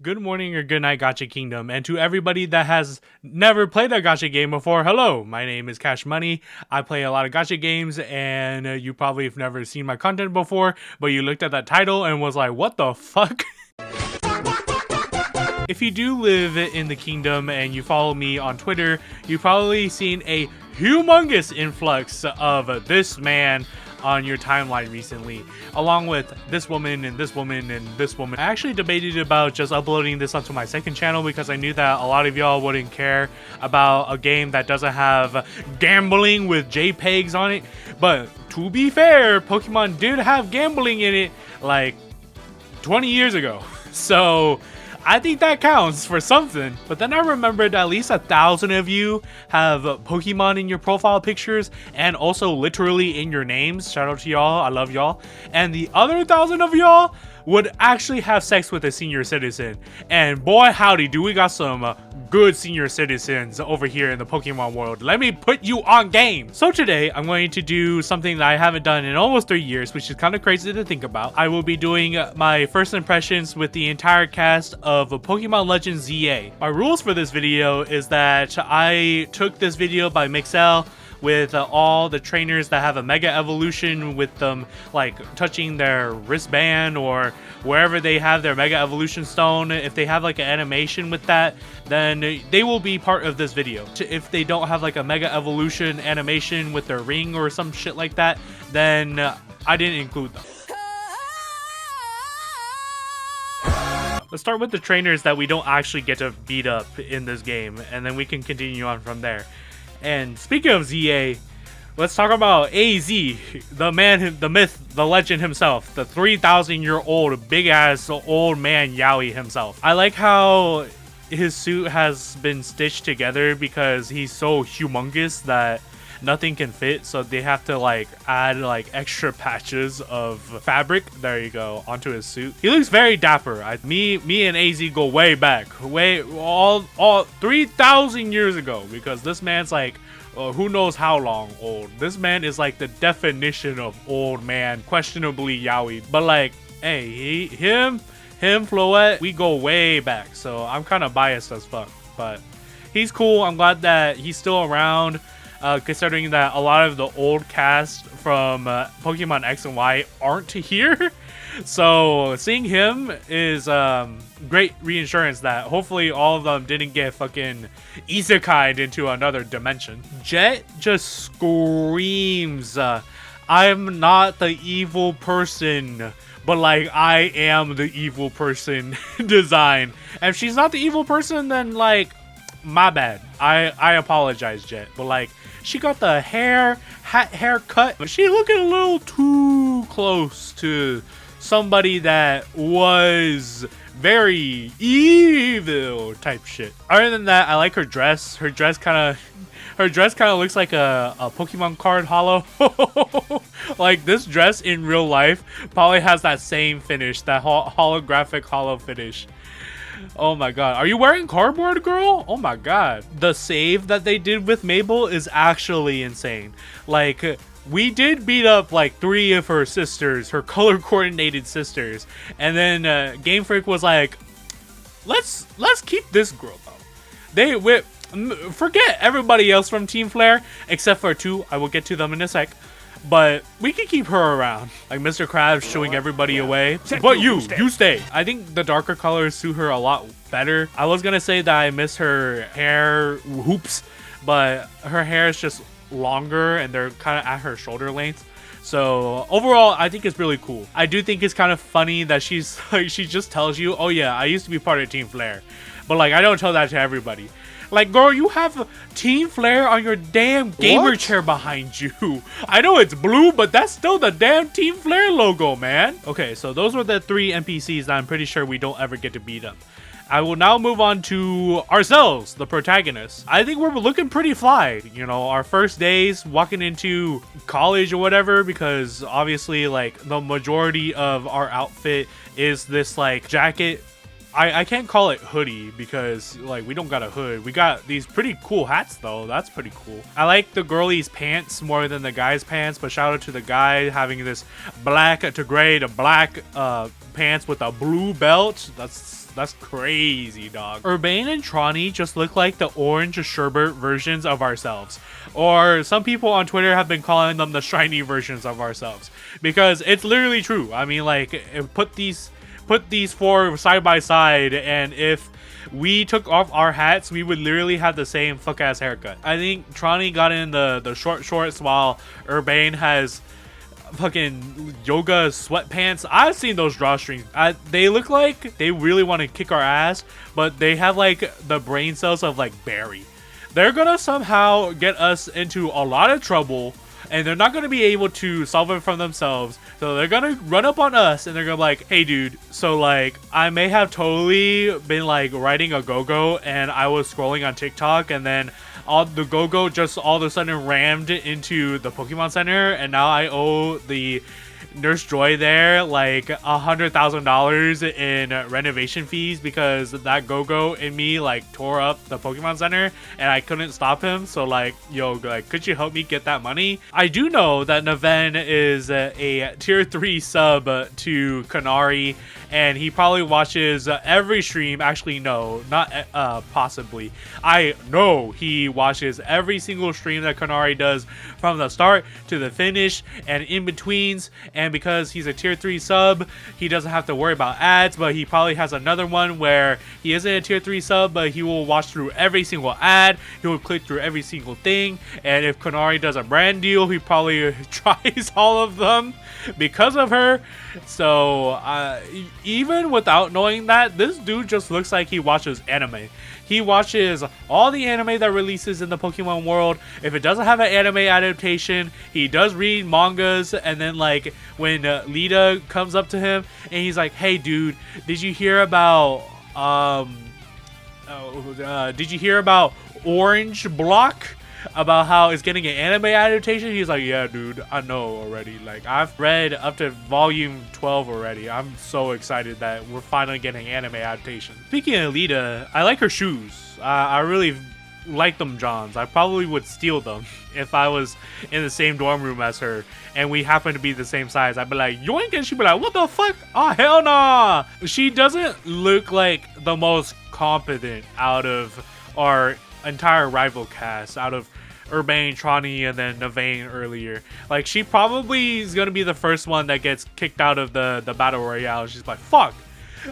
Good morning or good night, Gacha Kingdom, and to everybody that has never played a gacha game before, hello, my name is Cash Money. I play a lot of gacha games, and you probably have never seen my content before, but you looked at that title and was like, what the fuck? If you do live in the kingdom and you follow me on Twitter, you've probably seen a humongous influx of this man on your timeline recently, along with this woman and this woman and this woman. I actually debated about just uploading this onto my second channel because I knew that a lot of y'all wouldn't care about a game that doesn't have gambling with JPEGs on it. But to be fair, Pokemon did have gambling in it like 20 years ago. So I think that counts for something. But then I remembered at least 1,000 of you have Pokemon in your profile pictures and also literally in your names. Shout out to y'all. I love y'all. And the other 1,000 of y'all would actually have sex with a senior citizen. And boy, howdy, do we got some good senior citizens over here in the Pokemon world. Let me put you on game. So today I'm going to do something that I haven't done in almost 3 years, which is kind of crazy to think about. I will be doing my first impressions with the entire cast of Pokemon Legends ZA. My rules for this video is that I took this video by Mixel with all the trainers that have a mega evolution, with them like touching their wristband or wherever they have their mega evolution stone. If they have like an animation with that, then they will be part of this video. If they don't have like a mega evolution animation with their ring or some shit like that, then I didn't include them. Let's start with the trainers that we don't actually get to beat up in this game, and then we can continue on from there. And speaking of ZA, let's talk about AZ, the man, the myth, the legend himself, the 3,000-year-old big-ass old man yaoi himself. I like how his suit has been stitched together because he's so humongous that nothing can fit, so they have to like add like extra patches of fabric, there you go, onto his suit. He looks very dapper. Me and AZ go way back, all 3,000 years ago, because this man's like who knows how long old. This man is like the definition of old man, questionably yaoi. But like, hey, him, Floette, we go way back, so I'm kind of biased as fuck, but he's cool. I'm glad that he's still around. Considering that a lot of the old cast from Pokemon X and Y aren't here. So seeing him is great reinsurance that hopefully all of them didn't get fucking isekai'd into another dimension. Jett just screams, I'm not the evil person, but like I am the evil person design. And if she's not the evil person, then like, my bad. I apologize, Jett. But like, she got the haircut, but she looking a little too close to somebody that was very evil type shit. Other than that, I like her dress. Her dress kind of looks like a Pokemon card holo. Like this dress in real life probably has that same finish, that holographic holo finish. Oh my god, are you wearing cardboard, girl? Oh my god. The save that they did with Mable is actually insane. Like, we did beat up like 3 of her sisters, her color coordinated sisters, and then Game Freak was like, let's keep this girl though. Forget everybody else from Team Flare except for 2. I will get to them in a sec. But we can keep her around. Like Mr. Krabs showing everybody away. But you stay. I think the darker colors suit her a lot better. I was gonna say that I miss her hair hoops, but her hair is just longer and they're kind of at her shoulder length. So overall, I think it's really cool. I do think it's kind of funny that she's like, she just tells you, oh yeah, I used to be part of Team Flare. But like, I don't tell that to everybody. Like, girl, you have Team Flare on your damn gamer chair behind you. I know it's blue, but that's still the damn Team Flare logo, man. Okay, so those were the 3 NPCs that I'm pretty sure we don't ever get to beat up. I will now move on to ourselves, the protagonists. I think we're looking pretty fly. You know, our first days walking into college or whatever, because obviously, like, the majority of our outfit is this, like, jacket. I can't call it hoodie because like we don't got a hood. We got these pretty cool hats though. That's pretty cool. I like the girlies pants more than the guys pants, but shout out to the guy having this black to gray to black pants with a blue belt. That's crazy, dog. Urbain and Taunie just look like the orange sherbet versions of ourselves. Or some people on Twitter have been calling them the shiny versions of ourselves. Because it's literally true. I mean, like, put these 4 side by side, and if we took off our hats, we would literally have the same fuck ass haircut. I think Taunie got in the short shorts while Urbain has fucking yoga sweatpants. I've seen those drawstrings. They look like they really want to kick our ass, but they have like the brain cells of like Barry. They're gonna somehow get us into a lot of trouble, and they're not gonna be able to solve it from themselves. So they're gonna run up on us, and they're gonna be like, hey dude, so like I may have totally been like riding a go-go, and I was scrolling on TikTok, and then the go-go just all of a sudden rammed into the Pokemon Center, and now I owe the Nurse Joy there like $100,000 in renovation fees because that go-go in me like tore up the Pokemon Center and I couldn't stop him. So like, yo, like, could you help me get that money? I do know that Naveen is a tier 3 sub to Canari, and he probably watches every stream. Actually, no, not possibly. I know he watches every single stream that Canari does from the start to the finish and in betweens. And because he's a tier 3 sub, he doesn't have to worry about ads, but he probably has another one where he isn't a tier 3 sub, but he will watch through every single ad. He will click through every single thing. And if Canari does a brand deal, he probably tries all of them because of her. So even without knowing that, this dude just looks like he watches anime. He watches all the anime that releases in the Pokemon world. If it doesn't have an anime adaptation, he does read mangas. And then like when Lida comes up to him and he's like, hey dude, did you hear about Orange Block? About how it's getting an anime adaptation? He's like, yeah dude, I know already. Like, I've read up to volume 12 already. I'm so excited that we're finally getting anime adaptation. Speaking of Lida, I like her shoes. I really like them Johns. I probably would steal them if I was in the same dorm room as her and we happen to be the same size. I'd be like, yoink, and she'd be like, what the fuck? Oh hell nah. She doesn't look like the most competent out of our entire rival cast, out of Urbain, Taunie, and then Naveen earlier. Like, she probably is gonna be the first one that gets kicked out of the battle royale. She's like, fuck,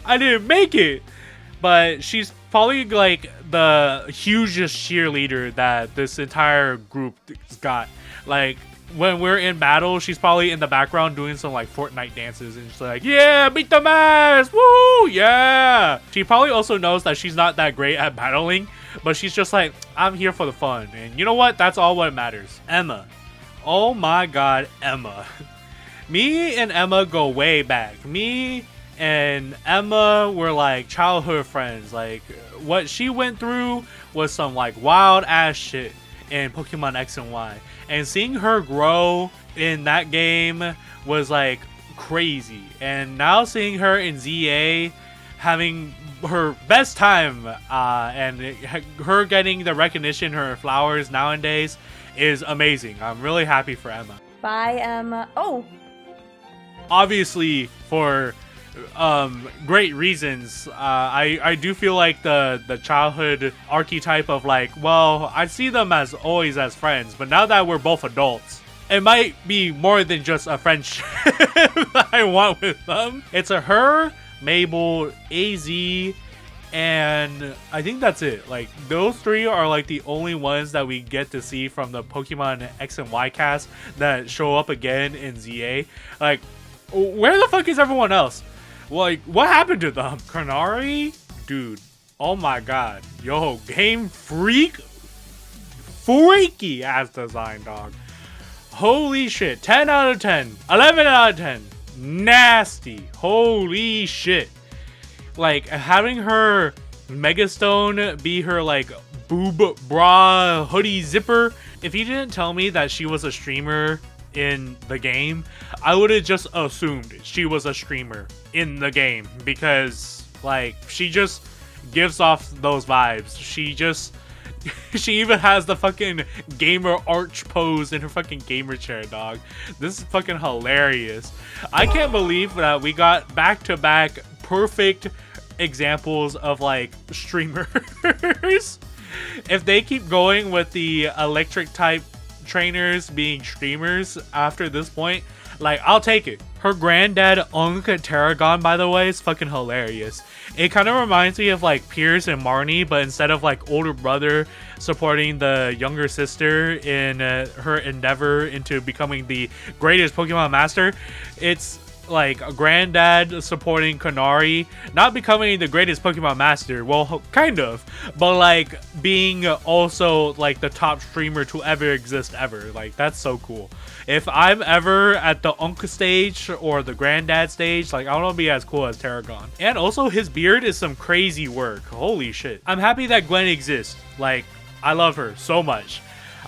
I didn't make it. But she's probably like the hugest cheerleader that this entire group got. Like, when we're in battle, she's probably in the background doing some like Fortnite dances and she's like, yeah, beat the mask, woo, yeah. She probably also knows that she's not that great at battling, but she's just like, I'm here for the fun. And you know what? That's all what matters. Emma. Oh my god, Emma. Me and Emma go way back. Me and Emma were like childhood friends. Like, what she went through was some like wild ass shit in Pokemon X and Y. And seeing her grow in that game was like crazy. And now seeing her in ZA having her best time and her getting the recognition, her flowers nowadays is amazing. I'm really happy for Emma. Bye, Emma. Oh, obviously for great reasons. I do feel like the childhood archetype of like, well, I see them as always as friends, but now that we're both adults, it might be more than just a friendship that I want with them. It's a her, Mable, AZ, and I think that's it. Like, those three are like the only ones that we get to see from the Pokemon X and Y cast that show up again in ZA. Like, where the fuck is everyone else? Like, what happened to them? Canari? Dude, oh my god. Yo, Game Freak? Freaky ass design, dog. Holy shit. 10 out of 10. 11 out of 10. Nasty. Holy shit. Like, having her Megastone be her, like, boob bra hoodie zipper. If you didn't tell me that she was a streamer in the game, I would have just assumed she was a streamer in the game, because like she just gives off those vibes. She just She even has the fucking gamer arch pose in her fucking gamer chair, dog. This is fucking hilarious. I can't believe that we got back-to-back perfect examples of like streamers. If they keep going with the electric type trainers being streamers after this point, like, I'll take it. Her granddad, Tarragon, by the way, is fucking hilarious. It kind of reminds me of like Piers and Marnie, but instead of like older brother supporting the younger sister in her endeavor into becoming the greatest Pokemon master, it's like a granddad supporting Canari, not becoming the greatest Pokemon master, well, kind of, but like being also like the top streamer to ever exist ever. Like, that's so cool. If I'm ever at the Uncle stage or the granddad stage, like, I want to be as cool as Tarragon. And also, his beard is some crazy work. Holy shit. I'm happy that Gwynn exists. Like, I love her so much.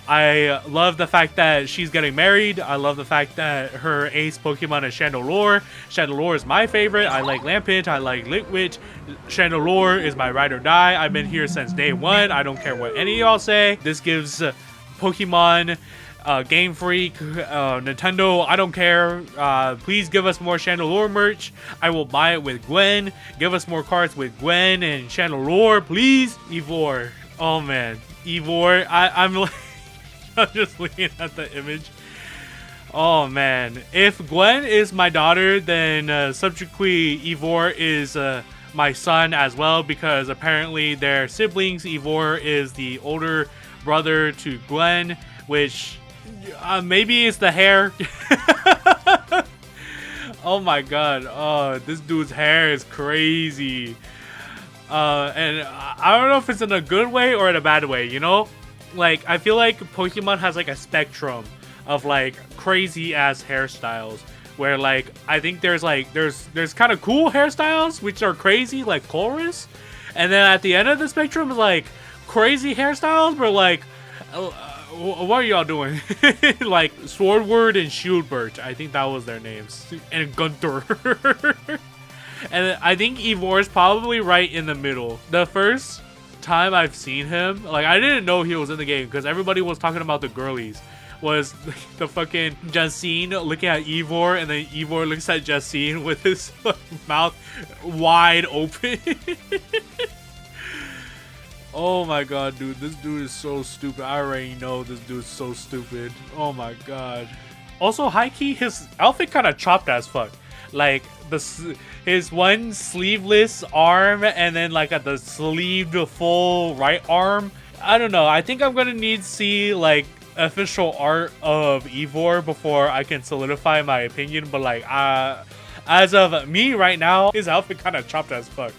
I love the fact that she's getting married. I love the fact that her ace Pokemon is Chandelure. Chandelure is my favorite. I like Lampent. I like Litwick. Chandelure is my ride or die. I've been here since day one. I don't care what any of y'all say. This gives Pokemon, Game Freak, Nintendo, I don't care. Please give us more Chandelure merch. I will buy it with Gwynn. Give us more cards with Gwynn and Chandelure, please. Ivor. Oh man. Ivor. I'm like... I'm just looking at the image. Oh man, if Gwynn is my daughter, then subsequently Ivor is my son as well, because apparently they're siblings. Ivor is the older brother to Gwynn, which maybe it's the hair. Oh my god, oh, this dude's hair is crazy. And I don't know if it's in a good way or in a bad way, you know? Like, I feel like Pokemon has like a spectrum of like crazy ass hairstyles, where like I think there's kind of cool hairstyles which are crazy, like chorus, and then at the end of the spectrum is like crazy hairstyles where like what are y'all doing? Like Swordward and Shieldbert, I think that was their names, and Gunter. And I think Ivor is probably right in the middle. The first time I've seen him, like, I didn't know he was in the game because everybody was talking about the girlies, was the fucking Jacinthe looking at Ivor, and then Ivor looks at Jacinthe with his mouth wide open. Oh my god, dude, this dude is so stupid. I already know this dude's so stupid. Oh my god. Also, high-key, his outfit kind of chopped as fuck. Like, his one sleeveless arm, and then like at the sleeved full right arm. I don't know. I think I'm gonna need to see like official art of Ivor before I can solidify my opinion. But like, as of me right now, his outfit kind of chopped as fuck.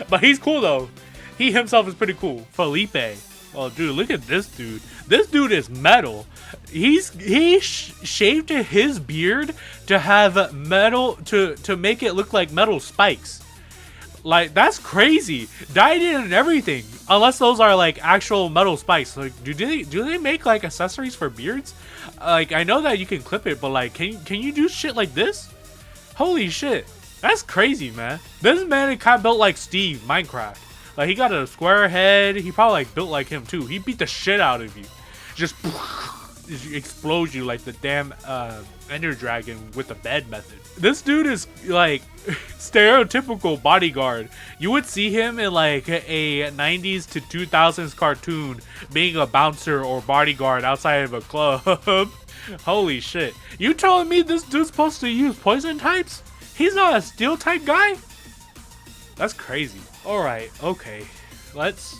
But he's cool though. He himself is pretty cool. Philippe. Oh, dude, look at this dude. This dude is metal. He shaved his beard to have metal, to make it look like metal spikes. Like, that's crazy. Dyed it and everything. Unless those are like actual metal spikes. Like, do they make like accessories for beards? Like, I know that you can clip it, but like, can you do shit like this? Holy shit. That's crazy, man. This man is kind of built like Steve, Minecraft. Like, he got a square head. He probably like built like him too. He beat the shit out of you. Just explodes you like the damn Ender Dragon with the bed method. This dude is like stereotypical bodyguard. You would see him in like a 90s to 2000s cartoon being a bouncer or bodyguard outside of a club. Holy shit. You telling me this dude's supposed to use poison types? He's not a steel type guy? That's crazy. Alright, okay. Let's...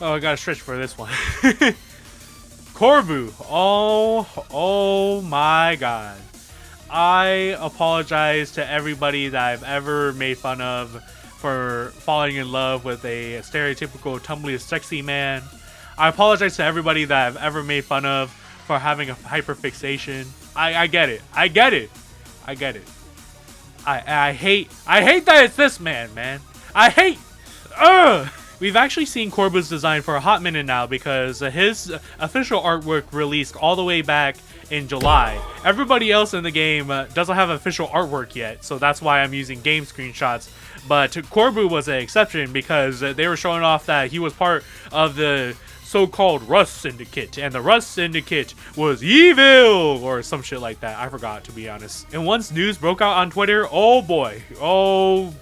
Oh, I gotta stretch for this one. Corbeau. Oh my god. I apologize to everybody that I've ever made fun of for falling in love with a stereotypical tumbly sexy man. I apologize to everybody that I've ever made fun of for having a hyperfixation. I get it. I get it. I get it. I hate that it's this man. I hate. We've actually seen Corbeau's design for a hot minute now because his official artwork released all the way back in July. Everybody else in the game doesn't have official artwork yet, so that's why I'm using game screenshots. But Corbeau was an exception because they were showing off that he was part of the so-called Rust Syndicate, and the Rust Syndicate was evil or some shit like that. I forgot, to be honest. And once news broke out on Twitter, oh boy,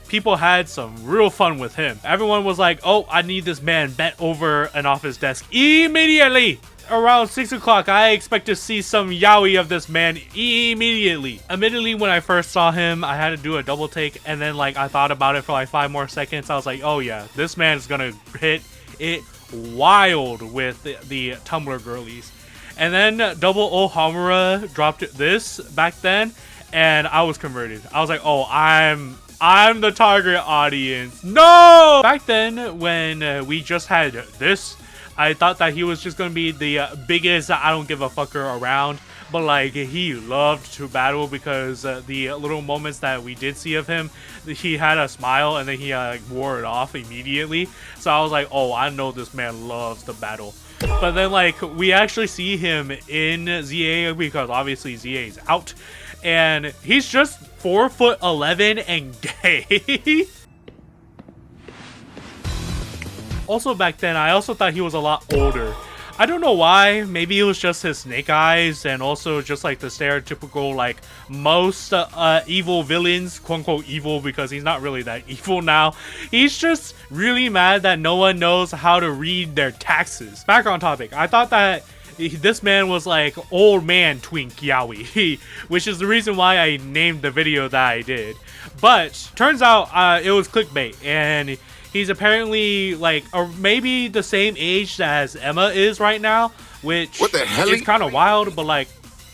people had some real fun with him. Everyone was like, oh, I need this man bent over an office desk immediately. Around 6 o'clock, I expect to see some yaoi of this man immediately. Admittedly, when I first saw him, I had to do a double take, and then like I thought about it for like 5 more seconds. I was like, oh yeah, this man is gonna hit it wild with the Tumblr girlies. And then Double O Hamura dropped this back then, and I was converted. I was like, oh, I'm the target audience. No! Back then, when we just had this, I thought that he was just gonna be the biggest I don't give a fucker around. But like, he loved to battle because the little moments that we did see of him, he had a smile and then he wore it off immediately. So I was like, oh, I know this man loves to battle. But then like, we actually see him in ZA because obviously ZA is out. And he's just 4'11" and gay. Also back then, I also thought he was a lot older. I don't know why. Maybe it was just his snake eyes and also just like the stereotypical like most evil villains, quote unquote evil, because he's not really that evil now. He's just really mad that no one knows how to read their taxes. Back on topic, I thought that this man was like old man twink yaoi, which is the reason why I named the video that I did. But turns out it was clickbait, and he's apparently like, or maybe the same age as Emma is right now, which is kind of wild, but like,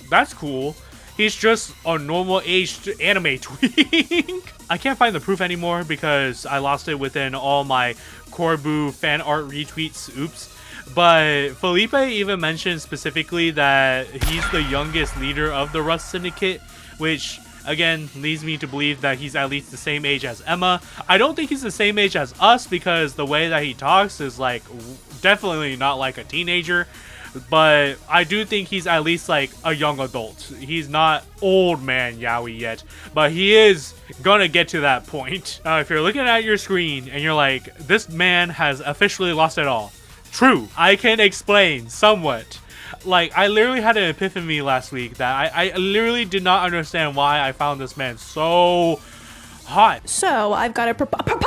that's cool. He's just a normal aged anime twink. I can't find the proof anymore because I lost it within all my Corbeau fan art retweets. Oops. But Philippe even mentioned specifically that he's the youngest leader of the Rust Syndicate, which again leads me to believe that he's at least the same age as Emma. I don't think he's the same age as us because the way that he talks is like definitely not like a teenager. But I do think he's at least like a young adult. He's not old man yaoi yet, but he is gonna get to that point. If you're looking at your screen and you're like, this man has officially lost it all. True, I can explain somewhat. Like, I literally had an epiphany last week that I literally did not understand why I found this man so hot. So, I've got a proposal!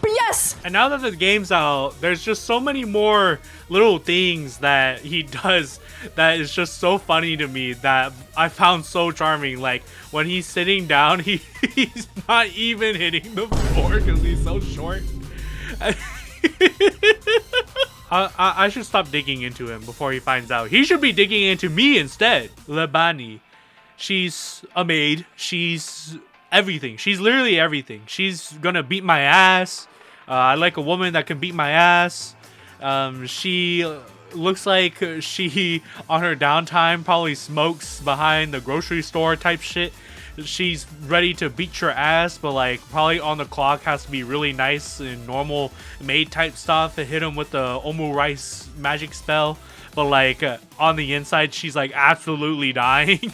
But yes! And now that the game's out, there's just so many more little things that he does that is just so funny to me that I found so charming. Like, when he's sitting down, he's not even hitting the floor because he's so short. I should stop digging into him before he finds out. He should be digging into me instead. Lebanne. She's a maid. She's everything. She's literally everything. She's gonna beat my ass. I like a woman that can beat my ass. She looks like she, on her downtime, probably smokes behind the grocery store type shit. She's ready to beat your ass, but like probably on the clock has to be really nice and normal maid type stuff and hit him with the Omu Rice magic spell. But like on the inside, she's like absolutely dying.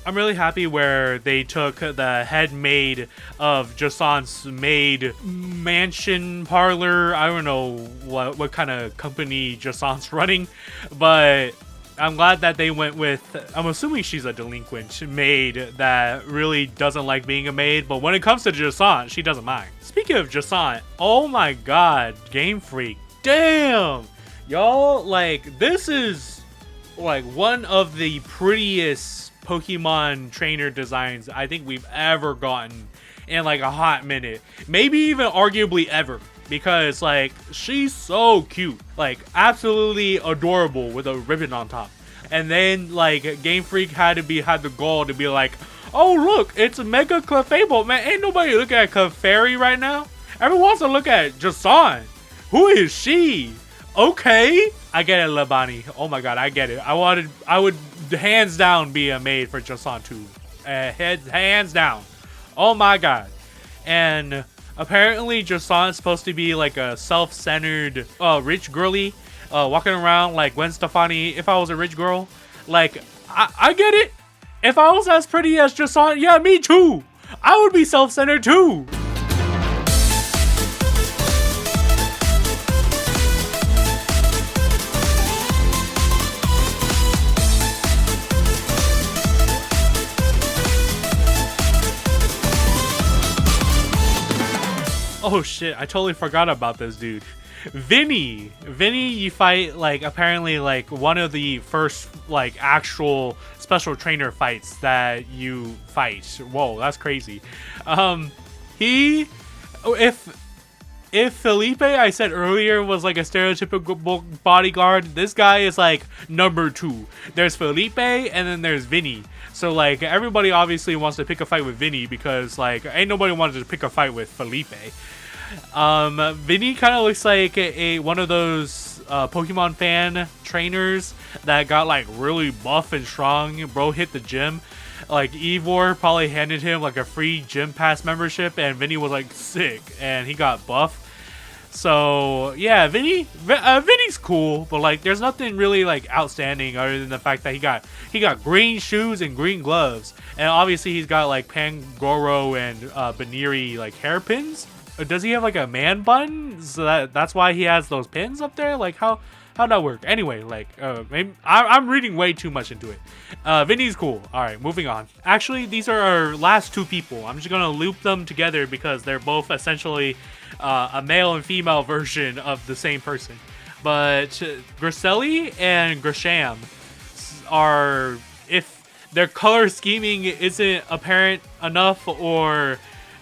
I'm really happy where they took the head maid of Jacinthe's maid mansion parlor. I don't know what kind of company Jacinthe's running, but I'm glad that they went with, I'm assuming she's a delinquent maid that really doesn't like being a maid, but when it comes to Jacinthe, she doesn't mind. Speaking of Jacinthe, oh my god, Game Freak, damn! Y'all, like, this is like one of the prettiest Pokemon trainer designs I think we've ever gotten in like a hot minute. Maybe even arguably ever. Because like she's so cute, like absolutely adorable with a ribbon on top. And then like Game Freak had the goal to be like, oh look, it's Mega Clefable. Man, ain't nobody looking at Clefairy right now. Everyone wants to look at Jacinthe. Who is she? Okay, I get it, Lebanne. Oh my god, I get it. I would hands down be a maid for Jacinthe too. Hands down. Oh my god. And apparently Jacinthe's supposed to be like a self-centered rich girly walking around like Gwen Stefani if I was a rich girl. Like I get it. If I was as pretty as Jacinthe, yeah, me too. I would be self-centered too. Oh shit, I totally forgot about this dude. Vinnie, you fight like apparently like one of the first like actual special trainer fights that you fight. Whoa, that's crazy. He, if Philippe I said earlier was like a stereotypical bodyguard, this guy is like number 2. There's Philippe and then there's Vinnie. So like everybody obviously wants to pick a fight with Vinnie because like ain't nobody wanted to pick a fight with Philippe. Vinnie kind of looks like one of those Pokemon fan trainers that got like really buff and strong. Bro hit the gym. Like Ivor probably handed him like a free gym pass membership, and Vinnie was like sick, and he got buff. So yeah, Vinnie's cool, but like there's nothing really like outstanding other than the fact that he got green shoes and green gloves, and obviously he's got like Pangoro and Canari like hairpins. Does he have like a man bun? So that's why he has those pins up there. Like how'd that work? Anyway, like maybe I'm reading way too much into it. Vinnie's cool. All right, moving on. Actually, these are our last 2 people. I'm just gonna loop them together because they're both essentially a male and female version of the same person. But Griselle and Grisham are, if their color scheming isn't apparent enough, or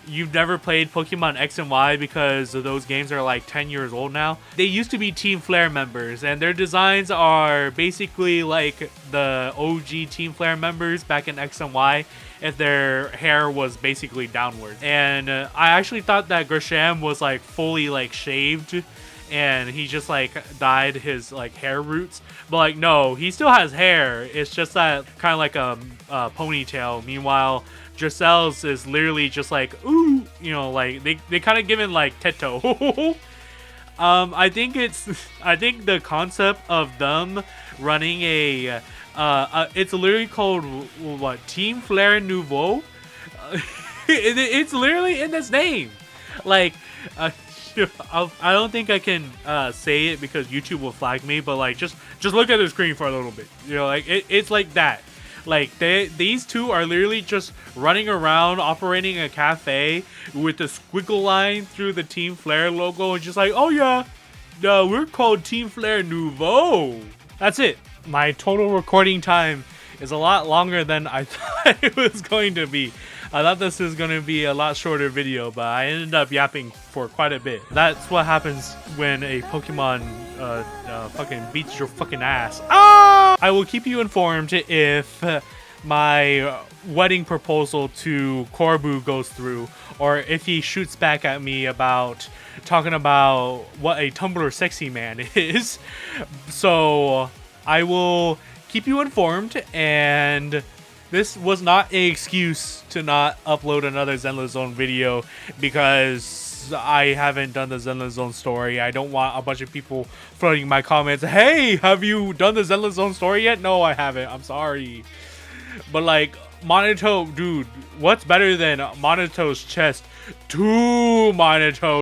you've never played Pokemon X and Y because those games are like 10 years old now. They used to be Team Flare members, and their designs are basically like the OG Team Flare members back in X and Y, if their hair was basically downward. And I actually thought that Grisham was like fully like shaved, and he just like dyed his like hair roots. But like no, he still has hair. It's just that kind of like a ponytail. Meanwhile, Giselle's is literally just like, ooh, you know, like they kind of given like Teto. I think the concept of them running a it's literally called what, Team Flare Nouveau. It's literally in its name. Like I don't think I can say it because YouTube will flag me, but like just look at the screen for a little bit. You know, like it's like that. Like these two are literally just running around operating a cafe with the squiggle line through the Team Flare logo and just like, oh yeah, no, we're called Team Flare Nouveau. That's it. My total recording time is a lot longer than I thought it was going to be. I thought this was going to be a lot shorter video, but I ended up yapping for quite a bit. That's what happens when a Pokemon fucking beats your fucking ass. Ah! I will keep you informed if my wedding proposal to Corbeau goes through, or if he shoots back at me about talking about what a Tumblr sexy man is. So I will keep you informed, and this was not an excuse to not upload another Zenless Zone video because I haven't done the Zenless Zone story. I don't want a bunch of people flooding my comments. Hey, have you done the Zenless Zone story yet? No, I haven't. I'm sorry. But like, Monito, dude, what's better than Monito's chest? 2 Monito